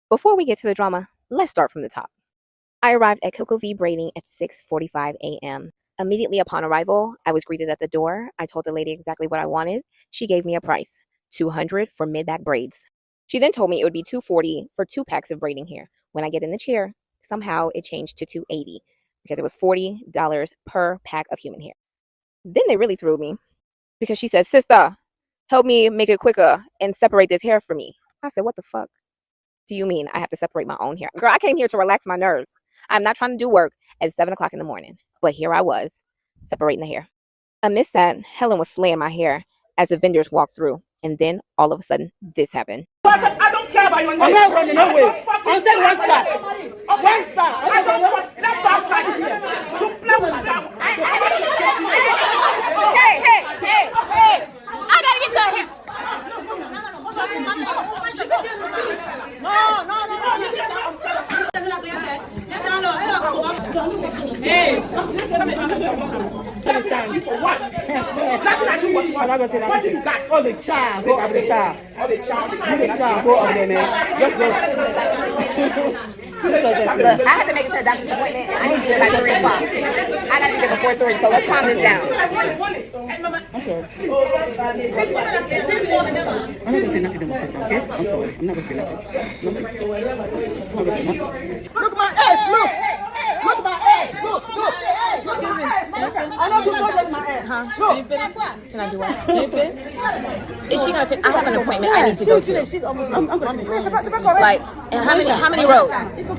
Before we get to the drama, let's start from the top. I arrived at Coco V Braiding at 6:45 a.m. Immediately upon arrival, I was greeted at the door. I told the lady exactly what I wanted. She gave me a price, $200 for mid-back braids. She then told me it would be $240 for 2 packs of braiding hair. When I get in the chair, somehow it changed to $280 because it was $40 per pack of human hair. Then they really threw me because she said, "Sister, help me make it quicker and separate this hair for me." I said, "What the fuck do you mean I have to separate my own hair?" Girl, I came here to relax my nerves. I'm not trying to do work at 7 o'clock in the morning. But here I was, separating the hair. Amidst that, Helen was slaying my hair as the vendors walked through. And then, all of a sudden, this happened. I don't care about your name. I'm not running away. I said one star. One star. I don't want that outside here. You play with that. Hey. I gotta get to him. No. Hey. For what? What you got? All the child. Go up the child. All the child. Go up there, man. Just go. Look, I have to make it to the doctor's appointment, and I need to be there by 3 o'clock. I got to be there before 3, so let's calm this down. I'm sorry. I'm not going to say nothing to my sister, okay? I'm sorry. I'm not going to say nothing. Look at my ass, look! Look at my ass, look! I don't do so with my ass, huh? Look! Can I do what? Is she gonna? I have an appointment I need to go to. I'm going to Like, and how many rows?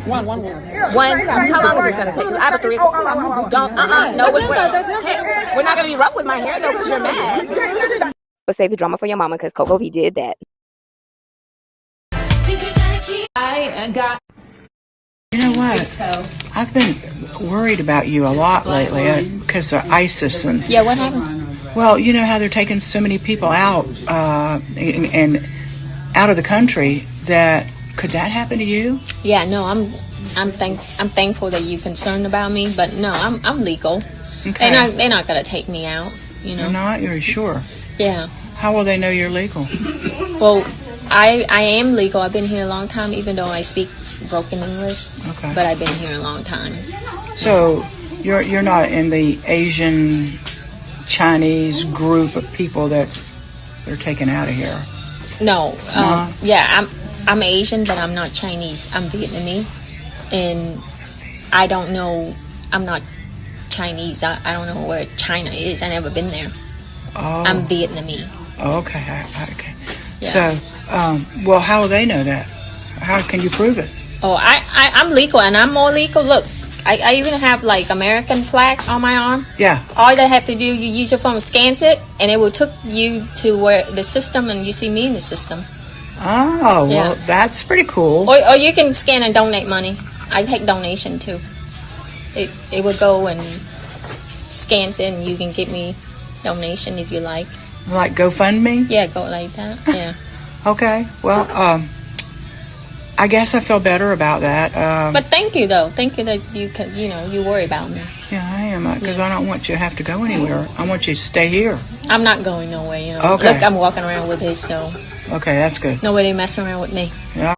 One. One? How long is this gonna take? 'Cause I have a 3. Don't. No, which way? Hey, we're not gonna be rough with my hair though, because you're mad. But save the drama for your mama because Coco V did that. I got. You know what? I've been worried about you a lot lately because of ISIS and. Yeah, what happened? Well, you know how they're taking so many people out and out of the country. That could that happen to you? Yeah, no, I'm thankful that you're concerned about me, but no, I'm legal. Okay. They're not gonna take me out, you know. You're not? You're sure? Yeah. How will they know you're legal? Well, I am legal. I've been here a long time, even though I speak broken English. Okay. But I've been here a long time. So you're not in the Asian Chinese group of people they're taken out of here? No. Yeah, I'm Asian, but I'm not Chinese. I'm Vietnamese, and I don't know. I'm not Chinese. I don't know where China is. I never been there. Oh. I'm Vietnamese. Okay. Okay. Yeah. So, well, how will they know that? How can you prove it? Oh, I'm legal, and I'm more legal. Look, I even have like American flag on my arm. Yeah. All they have to do, you use your phone, scans it, and it will take you to where the system, and you see me in the system. Oh, Yeah. well, that's pretty cool. Or you can scan and donate money. I take donation too. It will go and scans it, and you can give me donation if you like. Like GoFundMe? Yeah, go like that. Yeah. Okay. Well, I guess I feel better about that. But thank you though. Thank you that you worry about me. Yeah, I am, because I don't want you to have to go anywhere. I want you to stay here. I'm not going nowhere. You know. Okay. Look, I'm walking around with this, so Okay, that's good. nobody messing around with me. Yeah.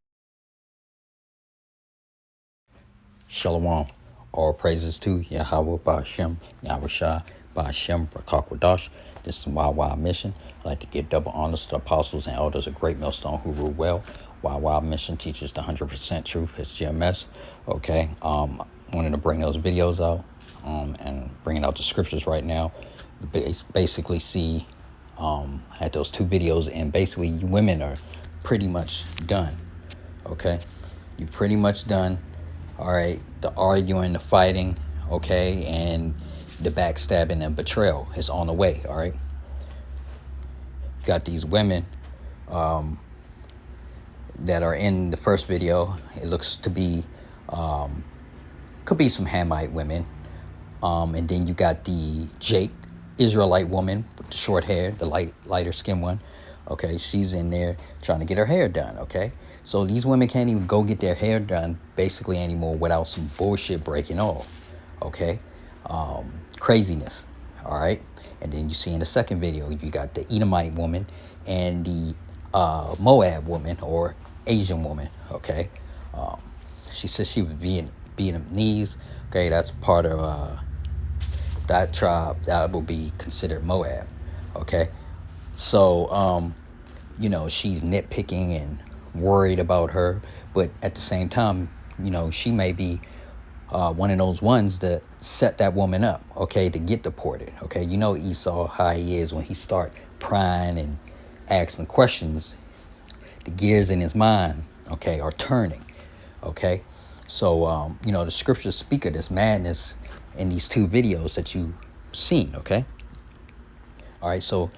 Shalom. All praises to Yahweh Ba'ashem, Yahushua Ba'ashem, Brakakwadosh. This is y&ymission. I'd like to give double honors to the apostles and elders of Great Millstone who rule well. y&ymission teaches the 100% truth. It's GMS. Okay. Wanted to bring those videos out and bringing out the scriptures right now. Basically see had those 2 videos, and basically you women are pretty much done. Okay. You're pretty much done. All right, the arguing, the fighting, okay, and the backstabbing and betrayal is on the way, all right? Got these women that are in the first video. It looks to be, could be some Hamite women. And then you got the Jake, Israelite woman with the short hair, the lighter skin one. Okay, she's in there trying to get her hair done, okay? So these women can't even go get their hair done basically anymore without some bullshit breaking off, okay? Craziness, all right? And then you see in the second video, you got the Edomite woman and the Moab woman or Asian woman. Okay, she said she was Vietnamese. Okay, that's part of that tribe that will be considered Moab. Okay, so she's nitpicking and worried about her, but at the same time, she may be one of those ones that set that woman up, okay, to get deported. Okay, Esau, how he is when he start prying and asking questions, the gears in his mind, okay, are turning. Okay, so the scriptures speak of this madness in these two videos that you've seen. Okay, all right, so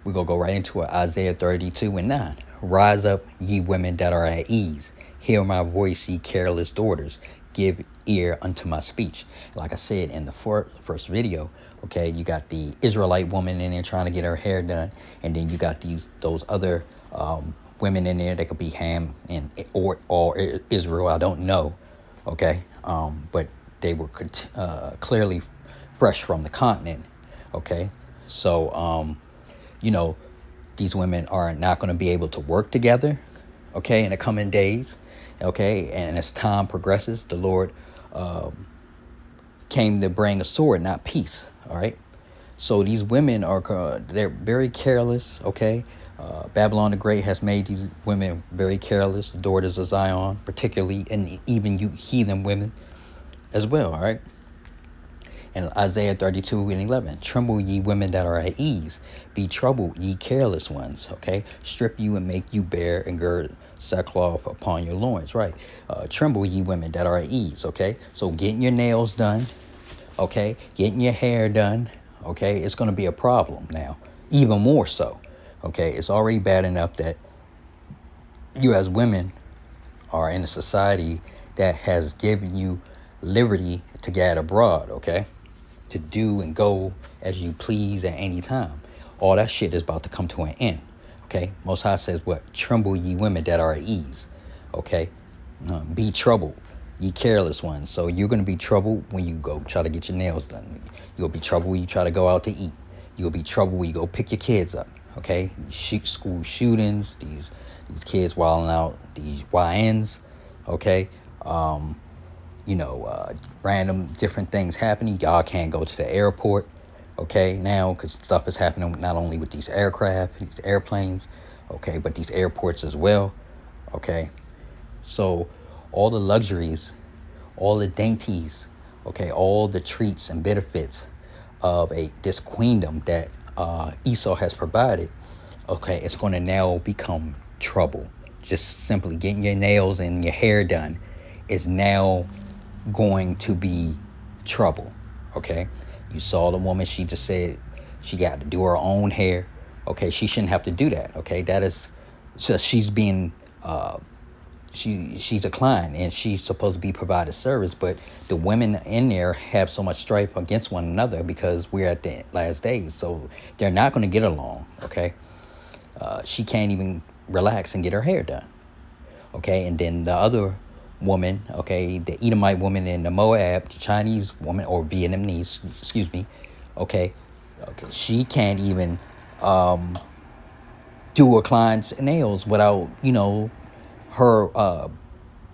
we're gonna go right into it. Isaiah 32:9. Rise up, ye women that are at ease. Hear my voice, ye careless daughters. Give ear unto my speech. Like I said in the first video, okay, you got the Israelite woman in there trying to get her hair done, and then you got those other women in there that could be Ham and or Israel. I don't know, okay, but they were clearly fresh from the continent. Okay, so these women are not going to be able to work together, okay, in the coming days. Okay, and as time progresses, the Lord came to bring a sword, not peace. All right, so these women they're very careless. Okay, Babylon the Great has made these women very careless, the daughters of Zion, particularly, and even you heathen women as well. All right. And Isaiah 32:11, tremble ye women that are at ease, be troubled ye careless ones. Okay, strip you and make you bare and gird sackcloth upon your loins. Right, tremble ye women that are at ease. Okay, so getting your nails done, okay, getting your hair done, okay, it's going to be a problem now, even more so. Okay, it's already bad enough that you as women are in a society that has given you liberty to get abroad. Okay, to do and go as you please at any time. All that shit is about to come to an end. Okay, Most High says what? Tremble ye women that are at ease. Okay, be troubled ye careless ones. So you're going to be troubled when you go try to get your nails done. You'll be troubled when you try to go out to eat. You'll be troubled when you go pick your kids up. Okay, these school shootings, these kids wilding out, these YNs. Okay, random different things happening. Y'all can't go to the airport, okay, now, because stuff is happening not only with these aircraft, these airplanes, okay, but these airports as well, okay. So all the luxuries, all the dainties, okay, all the treats and benefits of this queendom that Esau has provided, okay, it's going to now become trouble. Just simply getting your nails and your hair done is now going to be trouble. Okay, you saw the woman, she just said she got to do her own hair. Okay, she shouldn't have to do that. Okay, that is just, she's being she's a client and she's supposed to be provided service, but the women in there have so much strife against one another because we're at the last days, so they're not going to get along. Okay, she can't even relax and get her hair done. Okay, and then the other woman, okay, the Edomite woman and the Moab, the Chinese woman or Vietnamese, excuse me, okay, she can't even do her client's nails without,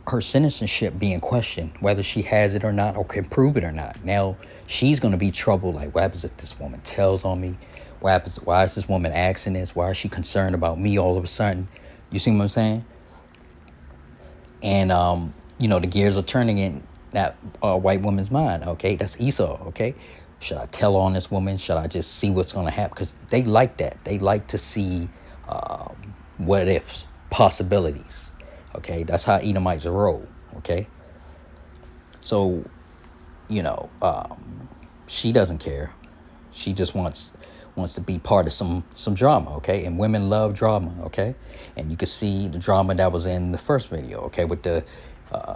her citizenship being questioned, whether she has it or not or can prove it or not. Now she's going to be troubled. Like, what happens if this woman tells on me? What happens? Why is this woman asking this? Why is she concerned about me all of a sudden? You see what I'm saying? And, the gears are turning in that white woman's mind. Okay, that's Esau. Okay, should I tell on this woman? Should I just see what's going to happen? Because they like that. They like to see what ifs, possibilities. Okay, that's how Edomites roll. Okay, so, she doesn't care. She just wants to be part of some drama, okay? And women love drama, okay? And you can see the drama that was in the first video, okay, with the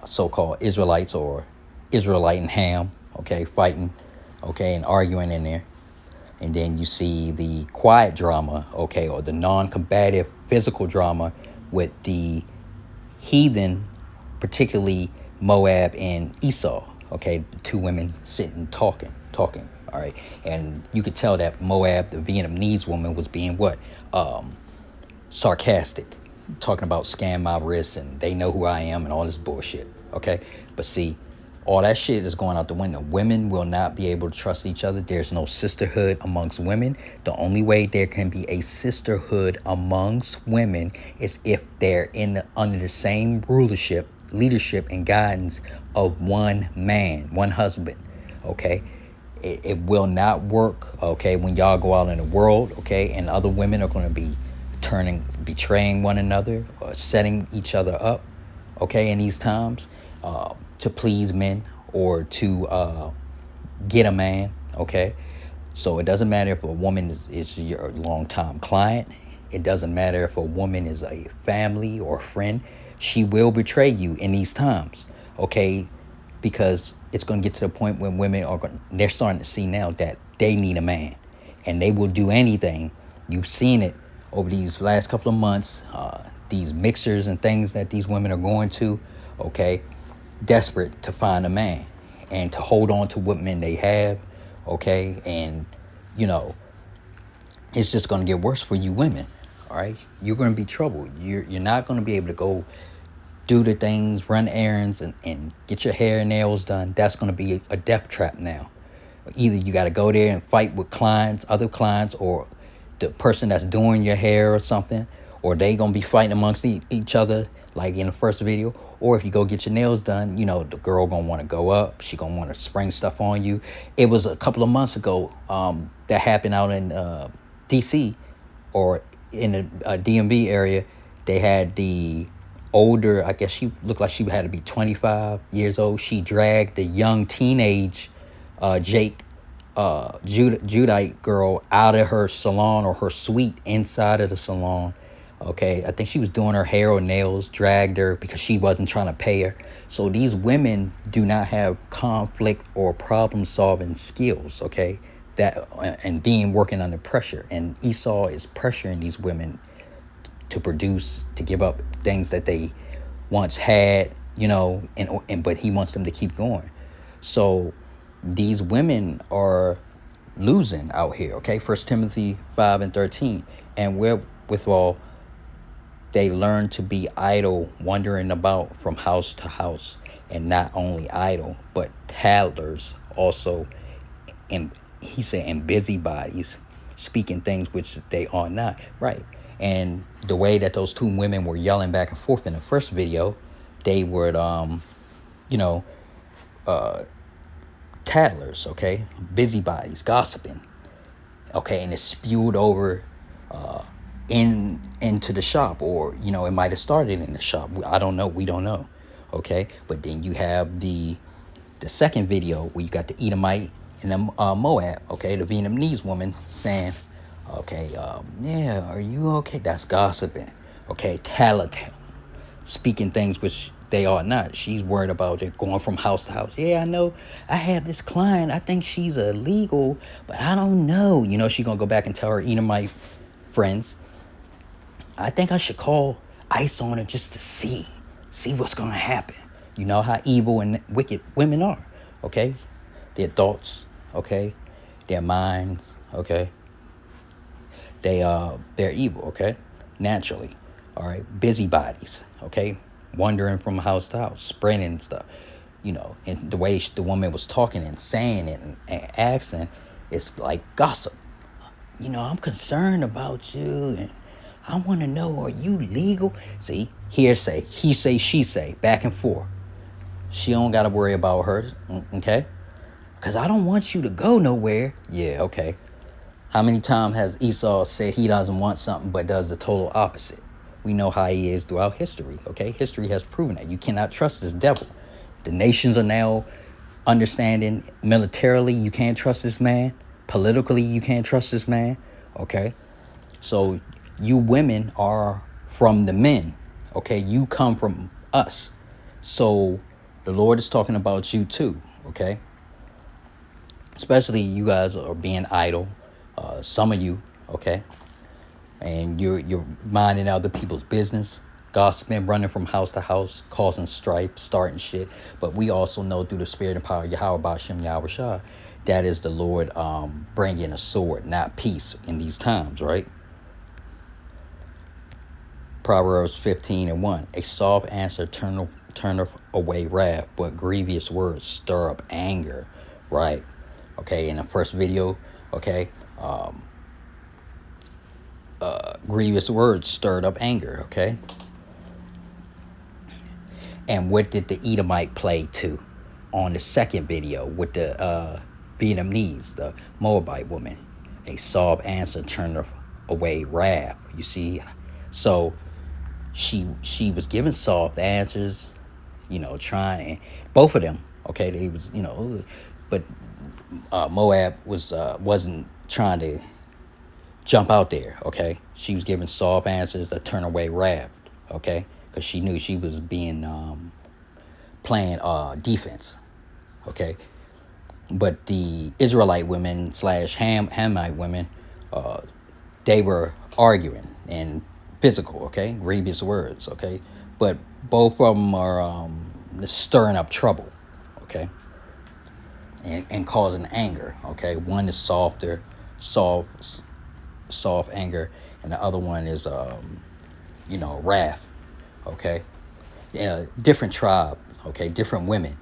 so-called Israelites or Israelite and Ham, okay, fighting, okay, and arguing in there. And then you see the quiet drama, okay, or the non-combative physical drama with the heathen, particularly Moab and Esau, okay, the two women sitting talking. All right, and you could tell that Moab, the Vietnamese woman, was being what? sarcastic, talking about scan my wrists and they know who I am and all this bullshit. Okay, but see, all that shit is going out the window. Women will not be able to trust each other. There's no sisterhood amongst women. The only way there can be a sisterhood amongst women is if they're under the same rulership, leadership, and guidance of one man, one husband. Okay, it will not work. Okay, when y'all go out in the world, okay, and other women are going to be betraying one another or setting each other up, okay, in these times, to please men or to get a man, okay? So it doesn't matter if a woman is your long-time client. It doesn't matter if a woman is a family or friend. She will betray you in these times, okay? Because it's going to get to the point when women they're starting to see now that they need a man. And they will do anything. You've seen it over these last couple of months, these mixers and things that these women are going to, okay, desperate to find a man and to hold on to what men they have, okay, and, you know, it's just going to get worse for you women, all right? You're going to be troubled. You're not going to be able to go do the things, run errands, and get your hair and nails done. That's going to be a death trap now. Either you got to go there and fight with other clients, or the person that's doing your hair or something, or they gonna be fighting amongst each other like in the first video. Or if you go get your nails done, you know, the girl gonna want to go up, she gonna want to spring stuff on you. It was a couple of months ago that happened out in DC, or in the DMV area. They had the older, I guess she looked like she had to be 25 years old. She dragged the young teenage Judite girl out of her salon, or her suite inside of the salon. Okay, I think she was doing her hair or nails, dragged her because she wasn't trying to pay her. So these women do not have conflict or problem solving skills, okay, and working under pressure. And Esau is pressuring these women to produce, to give up things that they once had, you know, but he wants them to keep going. So these women are losing out here, okay? 1 Timothy 5:13. And wherewithal they learn to be idle, wandering about from house to house, and not only idle, but tattlers also, and he said, and busybodies, speaking things which they are not. Right. And the way that those two women were yelling back and forth in the first video, they were tattlers, okay, busybodies, gossiping, okay, and it spewed over into the shop, or, you know, it might have started in the shop. I don't know. We don't know, okay. But then you have the second video where you got the Edomite and the Moab, okay, the Vietnamese woman saying, okay, yeah, are you okay? That's gossiping, okay, tattletale, speaking things which they are not. She's worried about it going from house to house. Yeah, I know. I have this client. I think she's illegal, but I don't know. You know, she's going to go back and tell her Edomite friends, I think I should call ICE on her just to see what's going to happen. You know how evil and wicked women are, okay? Their thoughts, okay? Their minds, okay? They're evil, okay? Naturally, all right? Busybodies, okay? Wandering from house to house, spreading stuff, you know, and the way the woman was talking and saying it and asking, it's like gossip. You know, I'm concerned about you, and I want to know, are you legal? See, hearsay, he say, she say, back and forth. She don't got to worry about her, okay? Because I don't want you to go nowhere. Yeah, okay. How many times has Esau said he doesn't want something but does the total opposite? We know how he is throughout history, okay? History has proven that. You cannot trust this devil. The nations are now understanding militarily you can't trust this man. Politically, you can't trust this man, okay? So you women are from the men, okay? You come from us. So the Lord is talking about you too, okay? Especially you guys are being idle, some of you, okay? And you're minding other people's business, gossiping, running from house to house, causing strife, starting shit. But we also know through the spirit and power of Yahweh Ba'ashem Yahushua, that is the Lord bringing a sword, not peace in these times, right? Proverbs 15:1. A soft answer turneth away wrath, but grievous words stir up anger. Right. Okay. In the first video, okay, grievous words stirred up anger. Okay. And what did the Edomite play to on the second video with the Vietnamese, the Moabite woman? A soft answer turneth away wrath. You see? So she was giving soft answers, trying, both of them, okay, they was, but Moab wasn't trying to jump out there, okay? She was giving soft answers to turn away wrath, okay? Because she knew she was being playing defense, okay? But the Israelite women / Hamite women, they were arguing and physical, okay? Grievous words, okay? But both of them are stirring up trouble, okay? And causing anger, okay? One is soft anger, and the other one is, wrath, okay? Yeah, different tribe, okay? Different women,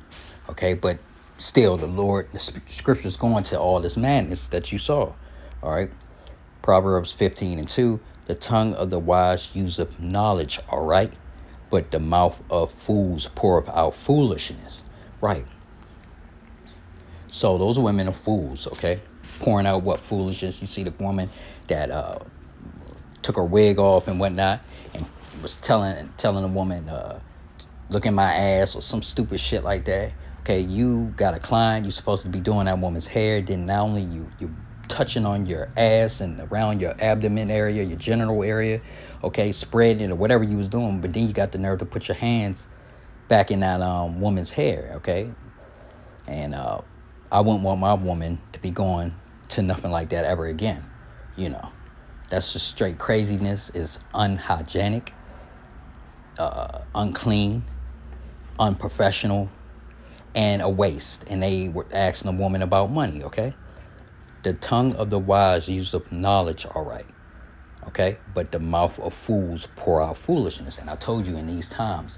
okay? But still, the scriptures going to all this madness that you saw, all right? Proverbs 15:2. The tongue of the wise useth knowledge, all right? But the mouth of fools poureth out foolishness, right? So those women are fools, okay? Pouring out what foolishness. You see the woman that took her wig off and whatnot, and was telling the woman, look at my ass, or some stupid shit like that. Okay, you got a client, you're supposed to be doing that woman's hair. Then not only you touching on your ass and around your abdomen area, your genital area, okay, spreading it or whatever you was doing, but then you got the nerve to put your hands back in that woman's hair, okay? And I wouldn't want my woman to be going to nothing like that ever again. That's just straight craziness. Is unhygienic, unclean, unprofessional, and a waste. And they were asking the woman about money, okay? The tongue of the wise useth knowledge, all right, okay? But the mouth of fools pour out foolishness. And I told you in these times,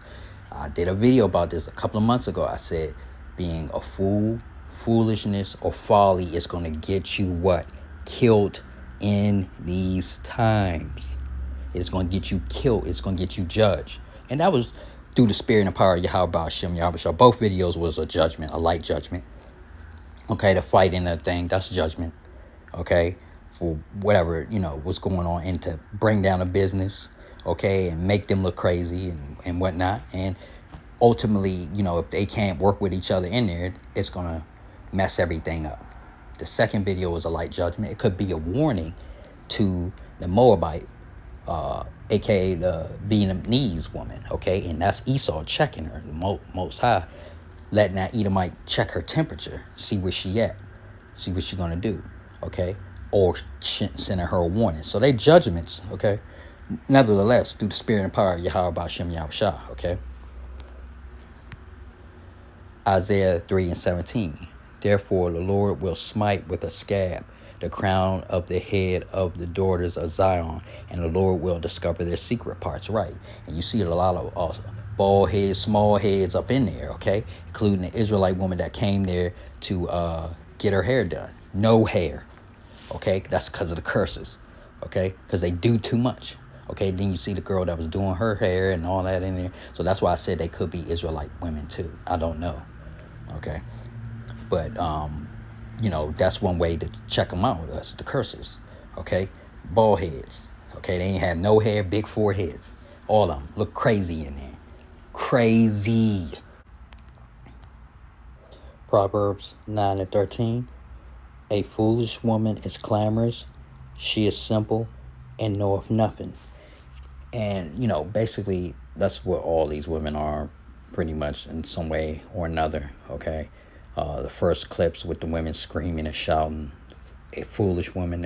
I did a video about this a couple of months ago. I said, being a fool, foolishness, or folly is going to get you what? Killed in these times. It's going to get you killed. It's going to get you judged. And that was through the spirit and power of Yahweh Hashem, Yahweh. Both videos was a judgment, a light judgment. Okay, the fight and the thing, that's judgment. Okay, for whatever, what's going on, and to bring down a business, okay, and make them look crazy and whatnot. And ultimately, if they can't work with each other in there, it's going to mess everything up. The second video was a light judgment. It could be a warning to the Moabite, aka the Vietnamese woman, okay? And that's Esau checking her, the Most High, letting that Edomite check her temperature, see where she at, see what she gonna do, okay? Or sending her a warning. So they judgments, okay? Nevertheless, through the spirit and power of Yahweh Hashem Yahweh, okay? Isaiah 3:17. Therefore the Lord will smite with a scab the crown of the head of the daughters of Zion, and the Lord will discover their secret parts, right? And you see a lot of bald heads, small heads up in there, okay? Including the Israelite woman that came there to get her hair done. No hair, okay? That's because of the curses, okay? Because they do too much, okay? Then you see the girl that was doing her hair and all that in there. So that's why I said they could be Israelite women too. I don't know, okay? But, that's one way to check them out, that's the curses, okay? Bald heads, okay? They ain't have no hair, big foreheads. All of them look crazy in there. Crazy. Proverbs 9:13. A foolish woman is clamorous. She is simple and knoweth nothing. And, basically, that's what all these women are, pretty much, in some way or another, okay? The first clips with the women screaming and shouting. A foolish woman,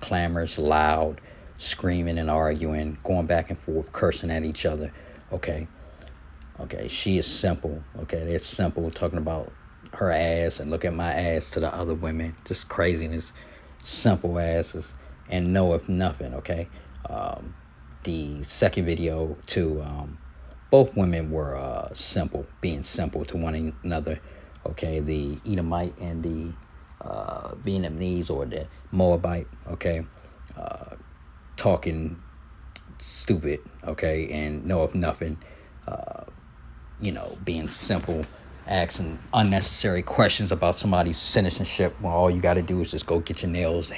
clamorous, loud, screaming and arguing, going back and forth, cursing at each other, okay? Okay, she is simple, okay? They're simple, talking about her ass and look at my ass to the other women. Just craziness, simple asses, and knoweth nothing, okay? the second video too, both women were being simple to one another. Okay, the Edomite and the Vietnamese or the Moabite. Okay, talking stupid. Okay, and know of nothing. Being simple, asking unnecessary questions about somebody's citizenship when all you got to do is just go get your nails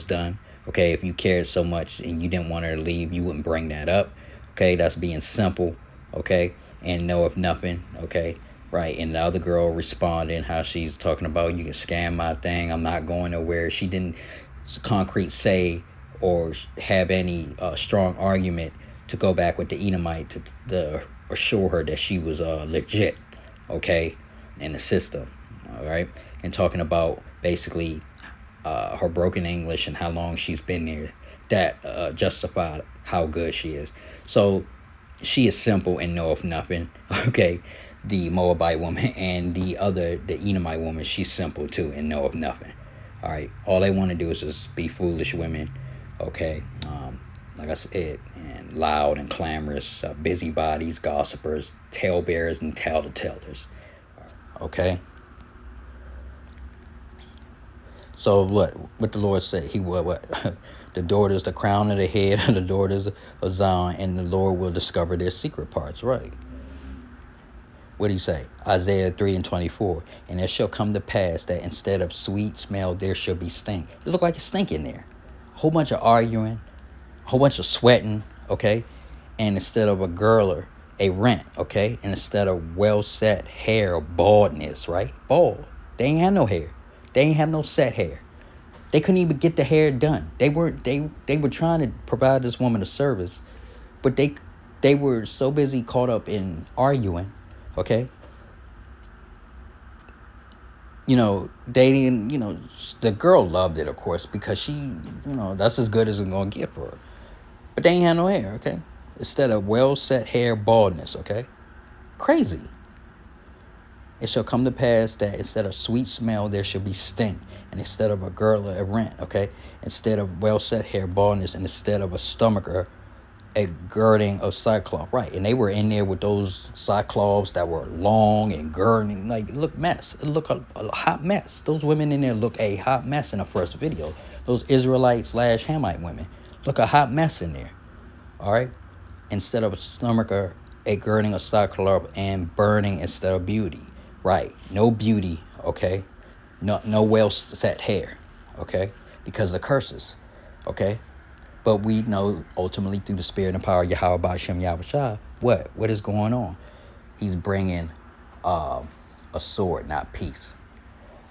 done. Okay, if you cared so much and you didn't want her to leave, you wouldn't bring that up. Okay, that's being simple. Okay, and know of nothing. Okay, right. And the other girl responding how she's talking about, you can scan my thing, I'm not going nowhere. She didn't concrete say or have any strong argument to go back with the Edomite to assure her that she was legit, okay, in the system, all right, and talking about basically her broken English and how long she's been there, that justified how good she is. So she is simple and know of nothing, okay. The Moabite woman and the Edomite woman, she's simple too and know of nothing. All right, all they want to do is just be foolish women, okay. Like I said, and loud and clamorous, busybodies, gossipers, talebearers, and tale-tellers. Okay. So what the Lord said, He will what the daughters, the crown of the head, and the daughters of Zion, and the Lord will discover their secret parts. Right. What do you say? Isaiah 3:24. And it shall come to pass that instead of sweet smell, there shall be stink. It look like it's stink in there. A whole bunch of arguing, a whole bunch of sweating, okay? And instead of a girdler, a rent, okay? And instead of well set hair, baldness, right? Bald. They ain't have no hair. They ain't have no set hair. They couldn't even get the hair done. They were trying to provide this woman a service, but they were so busy caught up in arguing, okay? They didn't, the girl loved it, of course, because she, that's as good as it's going to get for her. But they ain't had no hair, okay? Instead of well-set hair, baldness, okay? Crazy. It shall come to pass that instead of sweet smell, there shall be stink. And instead of a girdle, a rent, okay? Instead of well-set hair, baldness. And instead of a stomacher, a girding of cyclops. Right, and they were in there with those cyclops that were long and girding. Like, look mess. It looked a hot mess. Those women in there look a hot mess in the first video. Those Israelite/Hamite women look a hot mess in there. All right? Instead of a stomacher, a girding of cyclops, and burning instead of beauty. Right, no beauty, okay? No well-set hair, okay? Because of curses, okay? But we know ultimately through the spirit and power of Yahweh Ba'ashem Yahushua, what is going on? He's bringing a sword, not peace.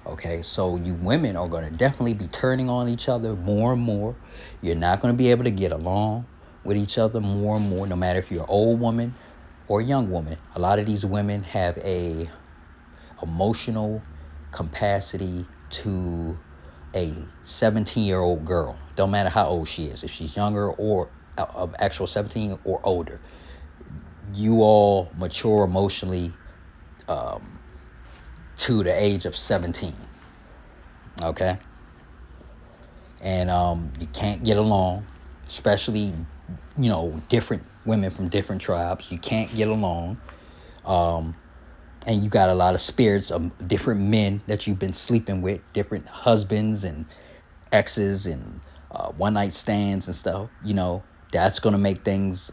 Okay, so you women are going to definitely be turning on each other more and more. You're not going to be able to get along with each other more and more, no matter if you're an old woman or a young woman. A lot of these women have a emotional capacity to a 17-year-old girl. Don't matter how old she is. If she's younger or of actual 17 or older, you all mature emotionally to the age of 17. Okay? And you can't get along, especially, different women from different tribes. You can't get along. And you got a lot of spirits of different men that you've been sleeping with, different husbands and exes and one-night stands and stuff. That's going to make things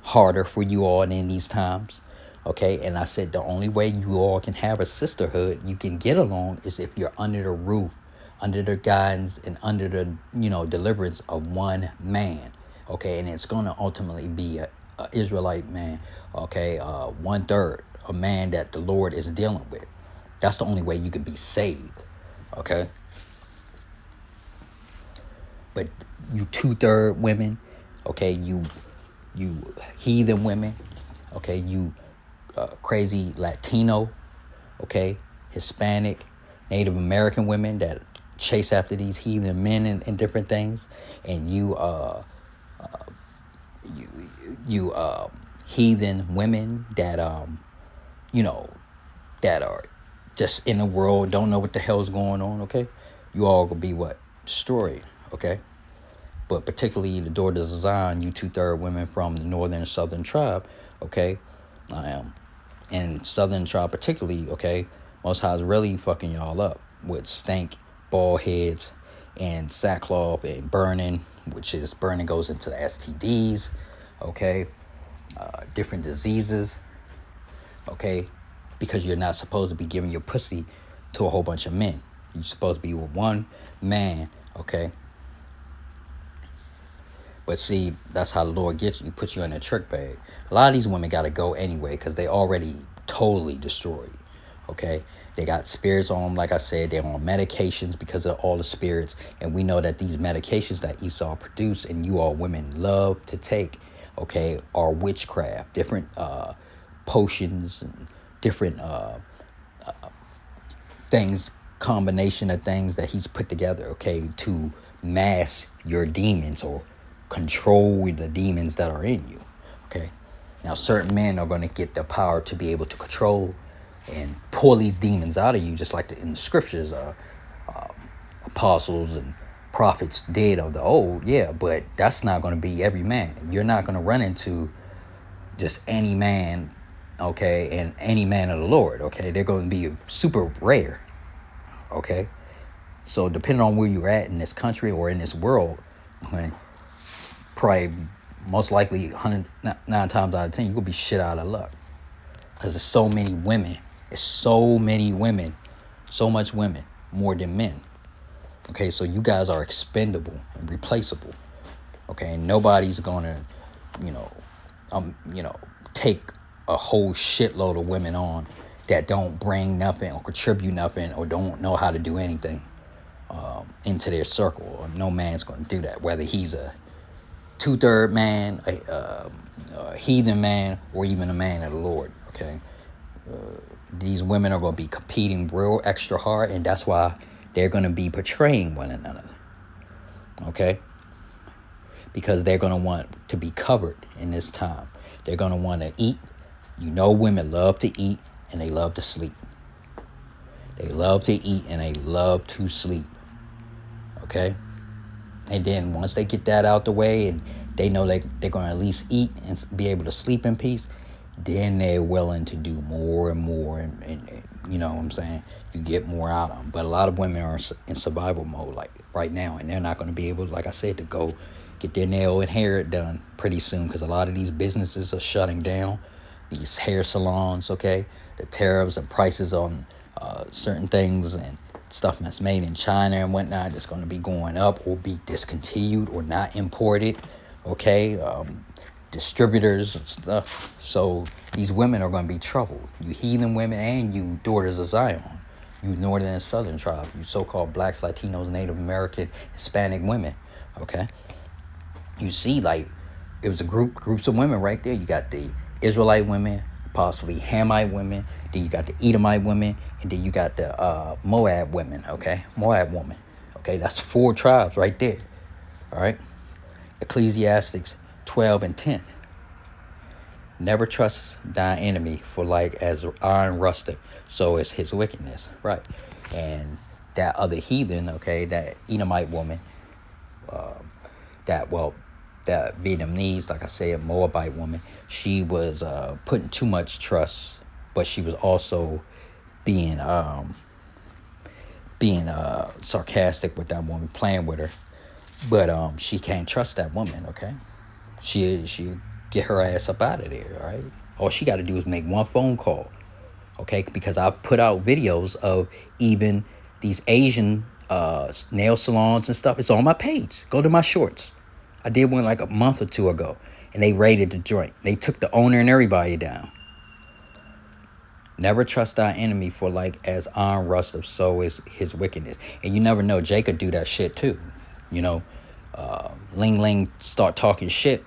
harder for you all in these times. Okay, and I said the only way you all can have a sisterhood, you can get along, is if you're under the roof, under the guidance and under the, deliverance of one man. Okay, and it's going to ultimately be a Israelite man. Okay, 1/3. A man that the Lord is dealing with. That's the only way you can be saved. Okay? But you 2/3 women, okay, you heathen women, okay, you crazy Latino, okay, Hispanic, Native American women that chase after these heathen men and different things, and you heathen women that that are just in the world, don't know what the hell's going on, okay? You all gonna be what? Destroyed, okay? but particularly the daughters of Zion, you 2/3 women from the northern and southern tribe, okay? And southern tribe particularly, okay? Most High's really fucking y'all up with stank, bald heads, and sackcloth and burning, which is burning goes into the STDs, okay? Different diseases, okay? Because you're not supposed to be giving your pussy to a whole bunch of men. You're supposed to be with one man, okay? But see, that's how the Lord gets you. He puts you in a trick bag. A lot of these women got to go anyway because they already totally destroyed, okay? They got spirits on them, like I said. They're on medications because of all the spirits. And we know that these medications that Esau produced and you all women love to take, okay, are witchcraft. Different potions and different things, combination of things that he's put together, okay, to mask your demons or control the demons that are in you, okay? Now, certain men are going to get the power to be able to control and pull these demons out of you, just like in the scriptures, apostles and prophets did of the old, yeah, but that's not going to be every man. You're not going to run into just any man, okay, and any man of the Lord, okay? They're going to be super rare, okay? So depending on where you're at in this country or in this world, okay, probably most likely 9 times out of 10, you're going to be shit out of luck. Because there's so many women. It's so many women. So much women. More than men. Okay, so you guys are expendable and replaceable. Okay, and nobody's going to, take a whole shitload of women on that don't bring nothing or contribute nothing or don't know how to do anything into their circle. Or no man's going to do that. Whether he's a 2/3 man, a heathen man, or even a man of the Lord, okay? These women are going to be competing real extra hard, and that's why they're going to be betraying one another, okay? Because they're going to want to be covered in this time. They're going to want to eat. You know, women love to eat, and they love to sleep. They love to eat, and they love to sleep, okay? And then once they get that out the way and they know they're going to at least eat and be able to sleep in peace, then they're willing to do more and more. And you know what I'm saying? You get more out of them. But a lot of women are in survival mode like right now. And they're not going to be able, like I said, to go get their nail and hair done pretty soon. Because a lot of these businesses are shutting down. These hair salons, okay? The tariffs and prices on certain things and stuff that's made in China and whatnot is going to be going up or be discontinued or not imported, okay? Distributors and stuff. So these women are going to be troubled. You heathen women and you daughters of Zion. You northern and southern tribe. You so-called blacks, Latinos, Native American, Hispanic women, okay? You see, like, it was groups of women right there. You got the Israelite women, possibly Hamite women, then you got the Edomite women, and then you got the Moab women, okay? Moab woman, okay? That's 4 tribes right there, all right? Ecclesiastes 12 and 10. Never trust thy enemy, for like as iron rusteth, so is his wickedness, right? And that other heathen, okay, that Edomite woman, that Vietnamese, like I said, Moabite woman, she was putting too much trust, but she was also being sarcastic with that woman, playing with her. But she can't trust that woman, okay? She get her ass up out of there, all right? All she got to do is make one phone call, okay? Because I put out videos of even these Asian nail salons and stuff. It's on my page. Go to my shorts. I did one like a month or 2 ago, and they raided the joint. They took the owner and everybody down. Never trust thy enemy, for like as iron rusteth, so is his wickedness. And you never know, Jacob do that shit too. You know, Ling Ling start talking shit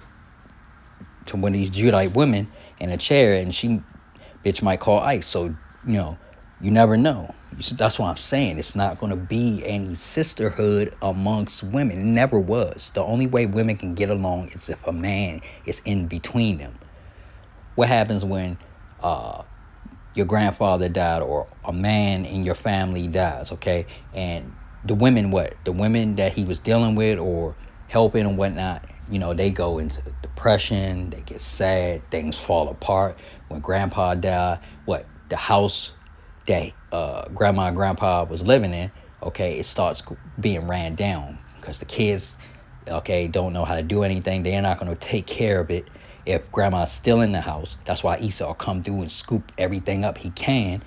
to one of these Judite women in a chair, and bitch might call ICE. So, you know, you never know. That's what I'm saying. It's not going to be any sisterhood amongst women. It never was. The only way women can get along is if a man is in between them. What happens when your grandfather died or a man in your family dies, okay? And the women, what? The women that he was dealing with or helping and whatnot, they go into depression, they get sad, things fall apart. When grandpa died, the house that grandma and grandpa was living in, okay, it starts being ran down because the kids, okay, don't know how to do anything. They're not going to take care of it if grandma's still in the house. That's why Esau will come through and scoop everything up he can,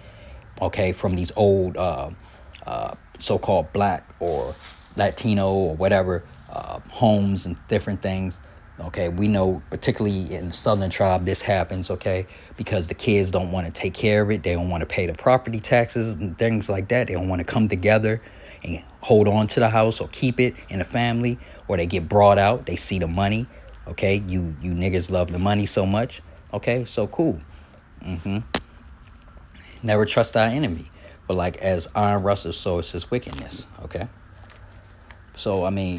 okay, from these old so-called black or Latino or whatever homes and different things. Okay, we know particularly in the Southern tribe this happens, okay, because the kids don't want to take care of it. They don't want to pay the property taxes and things like that. They don't want to come together and hold on to the house or keep it in the family, or they get brought out. They see the money, okay. You niggas love the money so much, okay, so cool. Never trust our enemy, but like as iron rustles, so is his wickedness, okay. So I mean,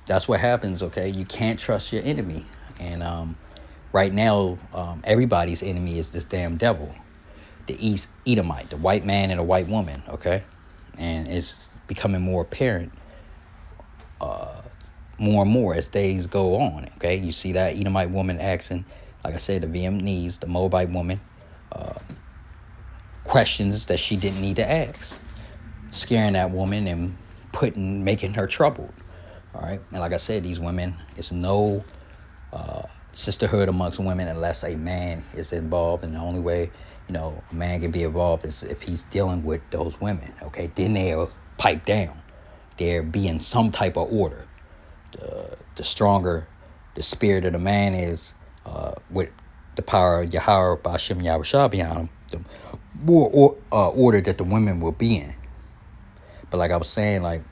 that's what happens, okay? You can't trust your enemy. And right now, everybody's enemy is this damn devil. The East Edomite, the white man and the white woman, okay? And it's becoming more apparent more and more as days go on, okay? You see that Edomite woman asking, like I said, the Vietnamese, the Moabite woman, questions that she didn't need to ask, scaring that woman and making her troubled. All right. And like I said, these women, it's no sisterhood amongst women unless a man is involved. And the only way, a man can be involved is if he's dealing with those women. Okay. Then they'll pipe down. There be in some type of order. The stronger the spirit of the man is, with the power of Yahweh Ba'ashem Yahushua behind him, the more order that the women will be in. But like I was saying, like,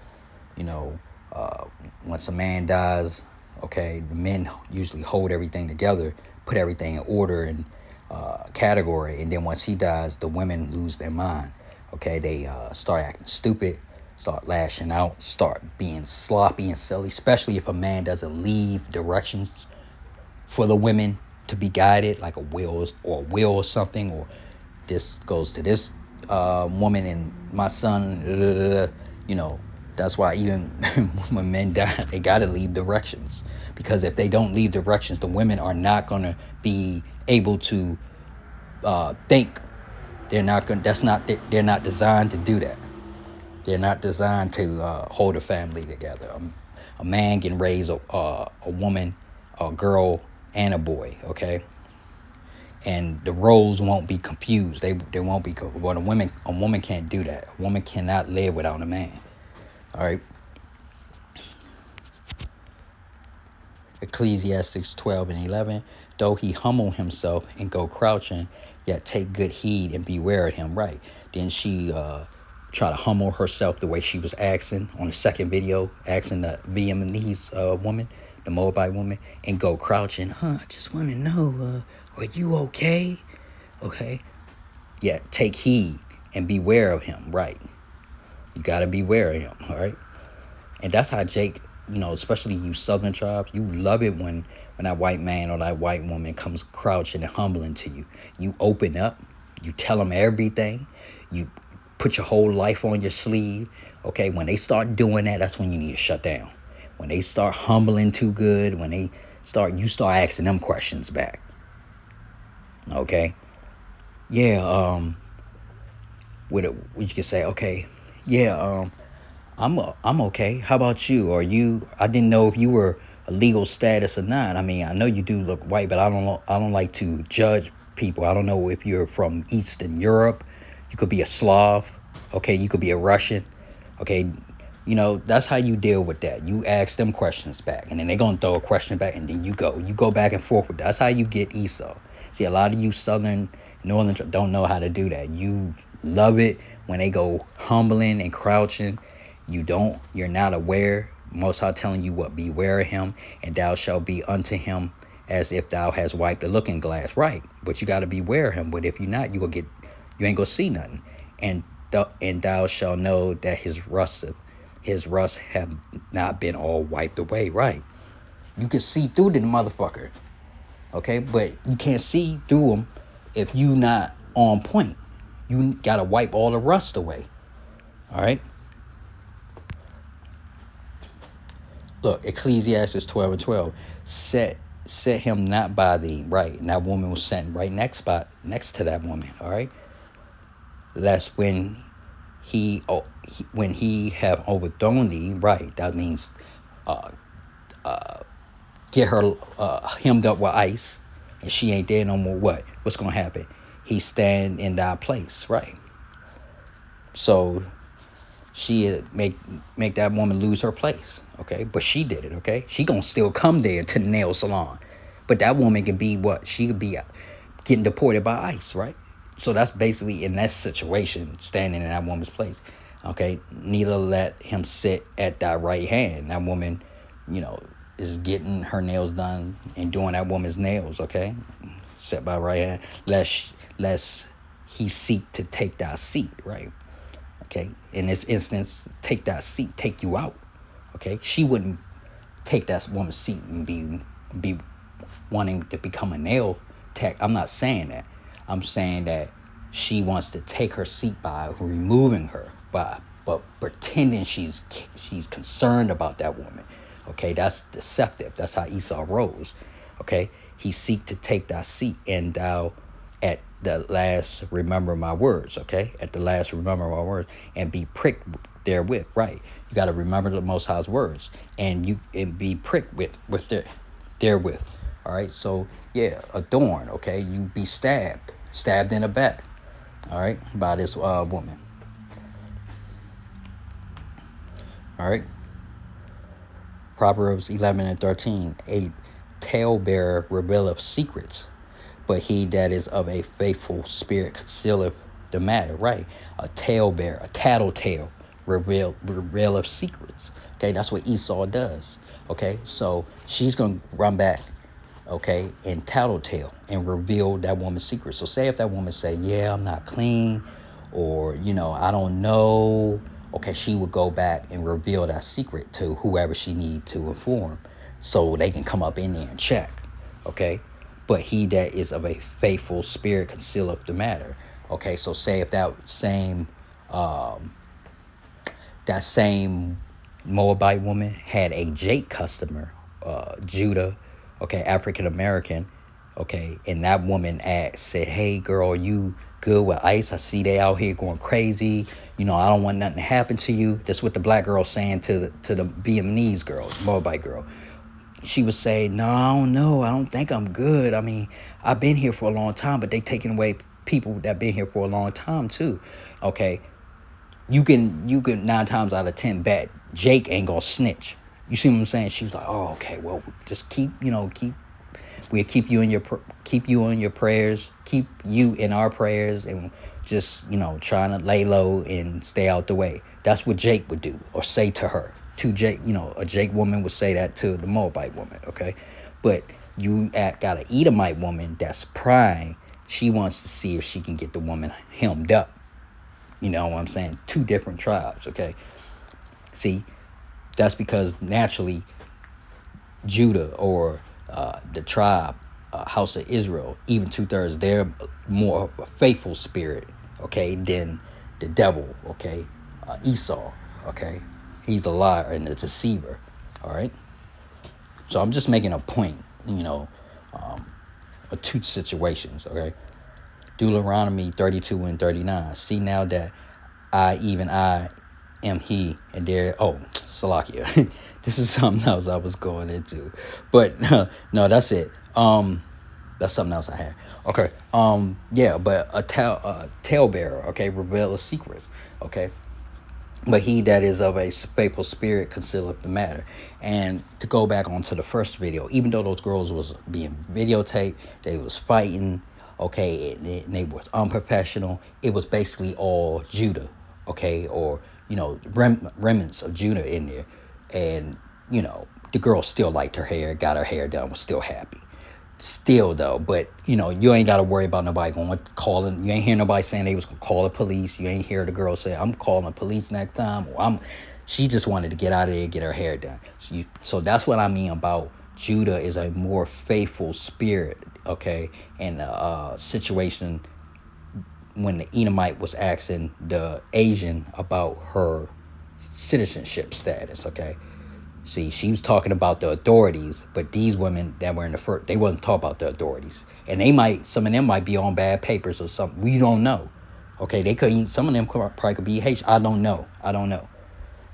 once a man dies, okay, the men usually hold everything together, put everything in order and category, and then once he dies, the women lose their mind. Okay, they start acting stupid, start lashing out, start being sloppy and silly, especially if a man doesn't leave directions for the women to be guided, like a will or something, or this goes to this woman and my son, that's why even when men die, they got to leave directions. Because if they don't leave directions, the women are not going to be able to think. They're not designed to do that. They're not designed to hold a family together. A man can raise a woman, a girl, and a boy, okay? And the roles won't be confused. They won't be. Well, a woman can't do that. A woman cannot live without a man. All right. Ecclesiastes 12:11. Though he humble himself and go crouching, yet take good heed and beware of him. Right. Then she try to humble herself the way she was asking on the second video, asking the Vietnamese woman, the Moabite woman, and go crouching. I just want to know, are you okay? Okay. Yeah, take heed and beware of him. Right. You got to beware of him. All right. And that's how Jake, especially you Southern tribes, you love it when that white man or that white woman comes crouching and humbling to you. You open up. You tell them everything. You put your whole life on your sleeve. Okay. When they start doing that, that's when you need to shut down. When they start humbling too good, you start asking them questions back. Okay. Yeah. What you can say, okay. Yeah. I'm okay. How about you? I didn't know if you were a legal status or not. I mean, I know you do look white, but I don't like to judge people. I don't know if you're from Eastern Europe. You could be a Slav. Okay. You could be a Russian. Okay. That's how you deal with that. You ask them questions back, and then they're going to throw a question back, and then you go back and forth with that. That's how you get Esau. See, a lot of you Northern don't know how to do that. You love it when they go humbling and crouching. You're not aware. Most High telling you what, beware of him, and thou shalt be unto him as if thou hast wiped a looking glass. Right. But you got to beware of him. But if you're not, you ain't gonna see nothing. And thou shalt know that his rust have not been all wiped away. Right. You can see through the motherfucker. Okay. But you can't see through him if you not on point. You got to wipe all the rust away. All right. Look, Ecclesiastes 12:12, set him not by thee, right? And that woman was sitting right next to that woman, all right? Lest when he have overthrown thee, right? That means get her hemmed up with ice, and she ain't there no more. What's gonna happen? He stand in thy place, right? So she make that woman lose her place, okay? But she did it, okay? She gonna still come there to the nail salon, but that woman can be what? She could be getting deported by ICE, right? So that's basically in that situation, standing in that woman's place, okay? Neither let him sit at thy right hand. That woman, is getting her nails done and doing that woman's nails, okay? Set by right hand, lest he seek to take thy seat, right? Okay, in this instance, take that seat, take you out. Okay, she wouldn't take that woman's seat and be wanting to become a nail tech. I'm not saying that. I'm saying that she wants to take her seat by removing her, but pretending she's concerned about that woman. Okay, that's deceptive. That's how Esau rose. Okay, he seek to take thy seat, and thou at the last remember my words. Okay, at the last remember my words, and be pricked therewith. Right, you got to remember the Most High's words, and be pricked with therewith. All right, so yeah, a thorn. Okay, you be stabbed in the back. All right, by this woman. All right. Proverbs 11:13. A talebearer revealeth secrets, but he that is of a faithful spirit concealeth the matter. Right. A talebearer, a tattletale, revealeth secrets. Okay, that's what Esau does. Okay, so she's gonna run back, okay, and tattletale and reveal that woman's secret. So say if that woman say, yeah, I'm not clean, or I don't know, okay, she would go back and reveal that secret to whoever she need to inform, so they can come up in there and check. Okay, but he that is of a faithful spirit concealeth the matter. Okay, so say if that same Moabite woman had a Jake customer, Judah, okay, African American, okay, and that woman said, hey girl, you good with ICE? I see they out here going crazy. I don't want nothing to happen to you. That's what the black girl saying to the Vietnamese girl, Moabite girl. She was saying, no, I don't know. I don't think I'm good. I mean, I've been here for a long time, but they taking away people that been here for a long time too. Okay, you can 9 times out of 10 bet Jake ain't gonna snitch. You see what I'm saying? She was like, oh, okay, well, just we'll keep you in your prayers, keep you in our prayers, and just trying to lay low and stay out the way. That's what Jake would do or say to her. To Jake, a Jake woman would say that to the Moabite woman. Okay, but you got an Edomite woman that's prying. She wants to see if she can get the woman hemmed up. You know what I'm saying? 2 different tribes. Okay, see, that's because naturally Judah or the tribe, house of Israel, even 2/3, they're more of a faithful spirit, okay, than the devil, okay, Esau, okay. He's the liar and the deceiver, all right. So I'm just making a point, of 2 situations, okay. Deuteronomy 32:39. See now that I am he, and there. Oh, Salakia. This is something else I was going into, but no, that's it. That's something else I had. Okay. Yeah, but a talebearer, okay, revealeth secrets, okay. But he that is of a faithful spirit concealeth the matter. And to go back onto the first video, even though those girls was being videotaped, they was fighting, okay, and they were unprofessional. It was basically all Judah, okay, or remnants of Judah in there, and the girl still liked her hair, got her hair done, was still happy. Still though, but you ain't gotta worry about nobody calling. You ain't hear nobody saying they was gonna call the police. You ain't hear the girl say, I'm calling the police next time, or she just wanted to get out of there and get her hair done. So that's what I mean about Judah is a more faithful spirit, okay. And situation when the Edomite was asking the Asian about her citizenship status, okay. See, she was talking about the authorities, but these women that were in the first, they wasn't talking about the authorities. And they might, some of them might be on bad papers or something. We don't know. Okay, they could, some of them probably could be Haitian. I don't know.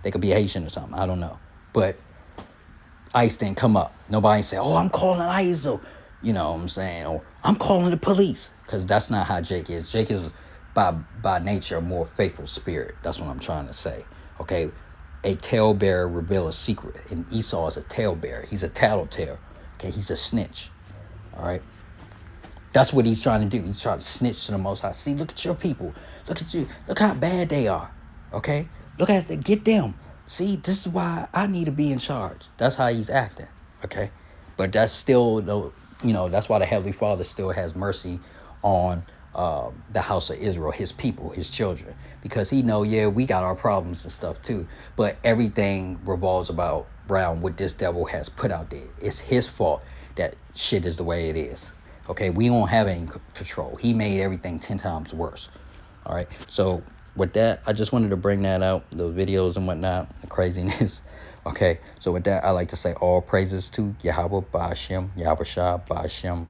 They could be Haitian or something. I don't know. But ICE didn't come up. Nobody said, oh, I'm calling ICE. Or, you know what I'm saying? Or I'm calling the police. Because that's not how Jake is. Jake is by nature a more faithful spirit. That's what I'm trying to say. Okay? A talebearer reveal a secret. And Esau is a talebearer. He's a tattletale. Okay? He's a snitch. All right? That's what he's trying to do. He's trying to snitch to the Most High. See, look at your people. Look at you. Look how bad they are. Okay? Look at it. Get them. See, this is why I need to be in charge. That's how he's acting. Okay? But that's still, that's why the Heavenly Father still has mercy on the house of Israel, his people, his children. Because he know, we got our problems and stuff too. But everything revolves around what this devil has put out there. It's his fault that shit is the way it is. Okay, we don't have any control. He made everything 10 times worse. All right, so with that, I just wanted to bring that out, the videos and whatnot, the craziness. Okay, so with that, I like to say all praises to Yahweh Ba'ashem, Yahweh Shah Ba'ashem.